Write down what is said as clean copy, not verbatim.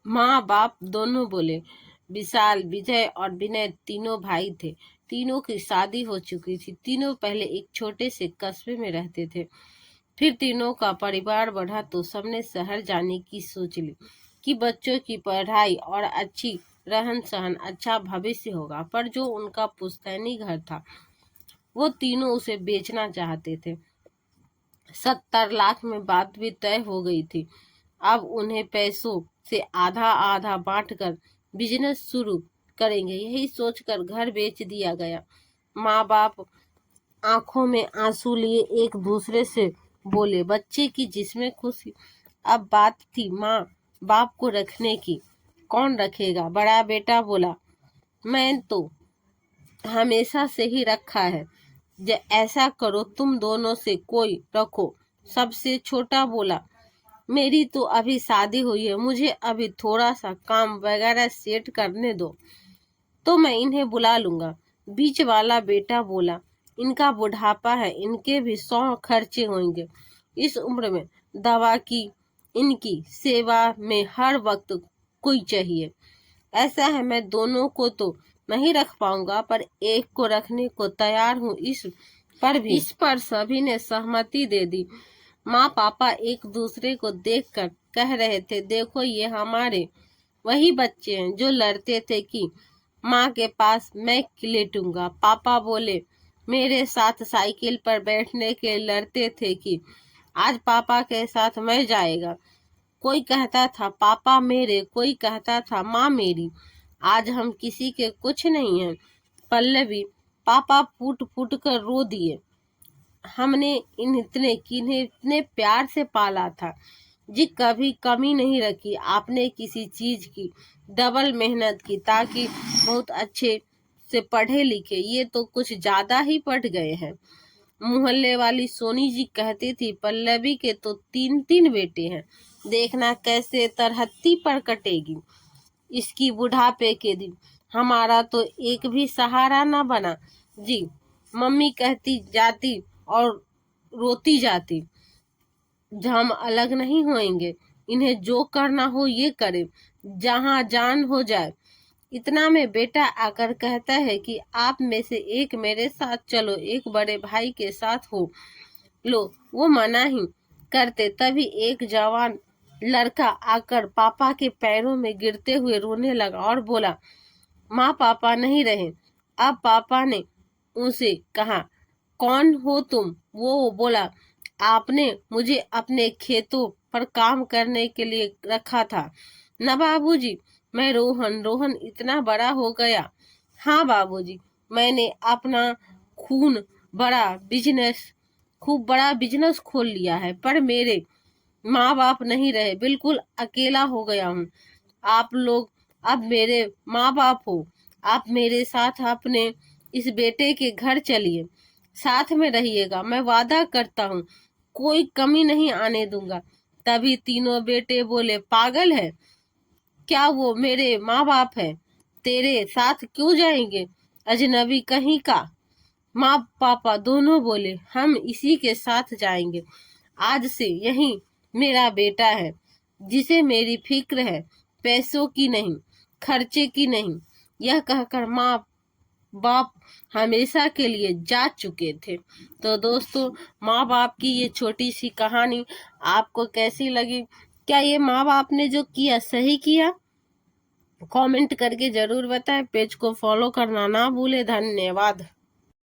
माँ बाप दोनों बोले। विशाल, विजय और विनय तीनों भाई थे। तीनों की शादी हो चुकी थी। तीनों पहले एक छोटे से कस्बे में रहते थे। फिर तीनों का परिवार बढ़ा तो सबने शहर जाने की सोच ली कि बच्चों की पढ़ाई और अच्छी रहन सहन, अच्छा भविष्य होगा। पर जो उनका पुश्तैनी घर था वो तीनों उसे बेचना चाहते थे। 70 लाख में बात भी तय हो गई थी। अब उन्हें पैसों से आधा आधा बांटकर बिजनेस शुरू करेंगे। यही सोचकर घर बेच दिया गया। माँ बाप आंखों में आंसू लिए एक दूसरे से बोले, बच्चे की जिसमें खुशी। अब बात थी माँ बाप को रखने की। कौन रखेगा? बड़ा बेटा बोला, मैं तो हमेशा से ही रखा है। ऐसा करो, तुम दोनों से कोई रखो। सबसे छोटा बोला, मेरी तो अभी शादी हुई है, मुझे अभी थोड़ा सा काम वगैरह सेट करने दो तो मैं इन्हें बुला लूंगा। बीच वाला बेटा बोला, इनका बुढ़ापा है, इनके भी 100 खर्चे होंगे। इस उम्र में दवा की इनकी सेवा में हर वक्त कोई चाहिए। ऐसा है, मैं दोनों को तो नहीं रख पाऊंगा, पर एक को रखने को तैयार हूँ। इस पर सभी ने सहमति दे दी। माँ पापा एक दूसरे को देखकर कह रहे थे, देखो ये हमारे वही बच्चे हैं जो लड़ते थे कि माँ के पास मैं लेटूंगा। पापा बोले, मेरे साथ साइकिल पर बैठने के लड़ते थे कि आज पापा के साथ मैं जाएगा। कोई कहता था पापा मेरे, कोई कहता था माँ मेरी। आज हम किसी के कुछ नहीं हैं। पल्लवी, पापा फूट फूट कर रो दिए। हमने इन्हें इतने प्यार से पाला था जी, कभी कमी नहीं रखी। आपने किसी चीज की डबल मेहनत की ताकि बहुत अच्छे से पढ़े लिखे, ये तो कुछ ज्यादा ही पढ़ गए हैं। मोहल्ले वाली सोनी जी कहती थी, पल्लवी के तो 3 बेटे हैं, देखना कैसे तरहत्ती पर कटेगी इसकी बुढ़ापे के दिन। हमारा तो एक भी सहारा ना बना जी। मम्मी कहती जाती और रोती जाती, हम अलग नहीं होएंगे, इन्हें जो करना हो ये करे, जहाँ जान हो जाए। इतना में बेटा आकर कहता है कि आप में से एक मेरे साथ चलो, एक बड़े भाई के साथ हो लो। वो मना ही करते, तभी एक जवान लड़का आकर पापा के पैरों में गिरते हुए रोने लगा और बोला, माँ पापा नहीं रहे। अब पापा ने उसे कहा, कौन हो तुम? वो बोला, आपने मुझे अपने खेतों पर काम करने के लिए रखा था ना बाबूजी। मैं रोहन इतना बड़ा हो गया। हाँ बाबूजी, मैंने अपना खून बड़ा बिजनेस खूब बड़ा बिजनेस खोल लिया है, पर मेरे माँ बाप नहीं रहे, बिल्कुल अकेला हो गया हूँ। आप लोग अब मेरे माँ बाप हो। आप मेरे साथ अपने इस बेटे के घर चलिए, साथ में रहिएगा। मैं वादा करता हूँ कोई कमी नहीं आने दूंगा। तभी तीनों बेटे बोले, पागल है क्या? वो मेरे माँ बाप है, तेरे साथ क्यों जाएंगे, अजनबी कहीं का। माँ पापा दोनों बोले, हम इसी के साथ जाएंगे। आज से यही मेरा बेटा है, जिसे मेरी फिक्र है, पैसों की नहीं, खर्चे की नहीं। यह कहकर माँ बाप हमेशा के लिए जा चुके थे। तो दोस्तों, माँ बाप की ये छोटी सी कहानी आपको कैसी लगी? क्या ये माँ बाप ने जो किया सही किया? कमेंट करके जरूर बताएं। पेज को फॉलो करना ना भूले। धन्यवाद।